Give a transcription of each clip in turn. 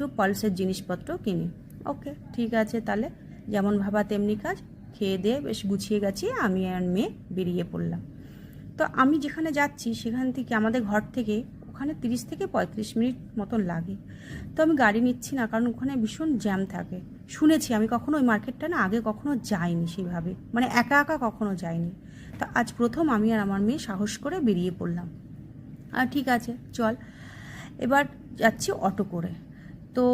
একটু পলসের জিনিসপত্র কিনি। ওকে, ঠিক আছে, তাহলে যেমন ভাবা তেমনি কাজ। খেয়ে দিয়ে বেশ গুছিয়ে গাছিয়ে আমি আর মেয়ে বেরিয়ে পড়লাম। তো আমি যেখানে যাচ্ছি সেখান থেকে, আমাদের ঘর থেকে ওখানে 30 থেকে 35 মিনিট মতন লাগে। তো আমি গাড়ি নিচ্ছি না, কারণ ওখানে ভীষণ জ্যাম থাকে। শুনেছি, আমি কখনো ওই মার্কেটটা না আগে কখনো যাইনি সেভাবে, মানে একা একা কখনো যাইনি। তো আজ প্রথম আমি আর আমার মেয়ে সাহস করে বেরিয়ে পড়লাম। আর ঠিক আছে, চল। এবার যাচ্ছি অটো করে। তো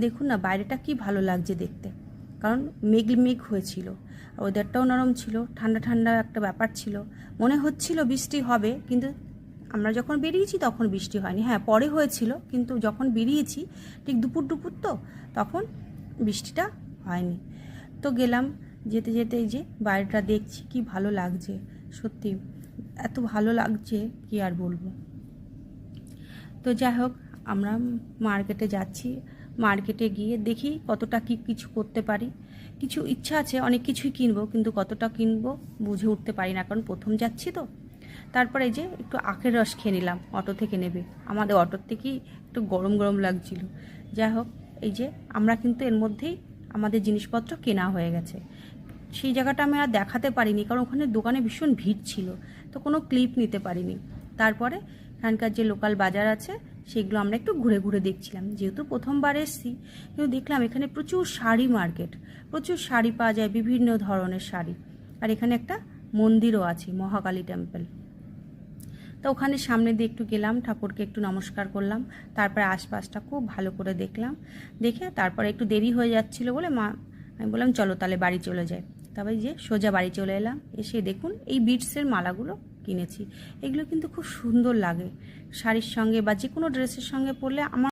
দেখুন না, বাইরেটা কি ভালো লাগছে দেখতে, কারণ মেঘ মেঘ হয়েছিল, ওয়েদারটাও নরম ছিল, ঠান্ডা ঠান্ডা একটা ব্যাপার ছিল। মনে হচ্ছিল বৃষ্টি হবে, কিন্তু আমরা যখন বেরিয়েছি তখন বৃষ্টি হয়নি। হ্যাঁ, পরে হয়েছিল, কিন্তু যখন বেরিয়েছি ঠিক দুপুর দুপুর, তো তখন বৃষ্টিটা হয়নি। তো গেলাম, যেতে যেতে এই যে বাইরেটা দেখছি, কি ভালো লাগছে, সত্যি এত ভালো লাগছে কি আর বলবো। তো যাই হোক, আমরা মার্কেটে যাচ্ছি। মার্কেটে গিয়ে দেখি কতটা কি কিছু করতে পারি। কিছু ইচ্ছা আছে, অনেক কিছুই কিনবো, কিন্তু কতটা কিনবো বুঝে উঠতে পারি না, কারণ প্রথম যাচ্ছি তো। তারপরে এই যে একটু আখের রস খেয়ে নিলাম, অটো থেকে নেবে, আমাদের অটোর থেকেই একটু গরম গরম লাগছিল। যাই হোক, এই যে আমরা কিন্তু এর মধ্যেই আমাদের জিনিসপত্র কেনা হয়ে গেছে। সেই জায়গাটা আমি আর দেখাতে পারিনি, কারণ ওখানে দোকানে ভীষণ ভিড় ছিল, তো কোনো ক্লিপ নিতে পারিনি। তারপরে এখানকার যে লোকাল বাজার আছে সেগুলো আমরা একটু ঘুরে ঘুরে দেখছিলাম, যেহেতু প্রথমবার এসেছি। কিন্তু দেখলাম এখানে প্রচুর শাড়ি মার্কেট, প্রচুর শাড়ি পাওয়া যায়, বিভিন্ন ধরনের শাড়ি। আর এখানে একটা মন্দিরও আছে, মহাকালী টেম্পল। তো ওখানে সামনে দিয়ে একটু গেলাম, ঠাকুরকে একটু নমস্কার করলাম, তারপরে আশপাশটা খুব ভালো করে দেখলাম। দেখে তারপরে একটু দেরি হয়ে যাচ্ছিলো বলে আমি বললাম চলো তাহলে বাড়ি চলে যাই। তবে যে সোজা বাড়ি চলে এলাম, এসে দেখুন এই বিটসের মালাগুলো কিনেছি। এগুলো কিন্তু খুব সুন্দর লাগে শাড়ির সঙ্গে বা যে কোনো ড্রেসের সঙ্গে পরলে। আমার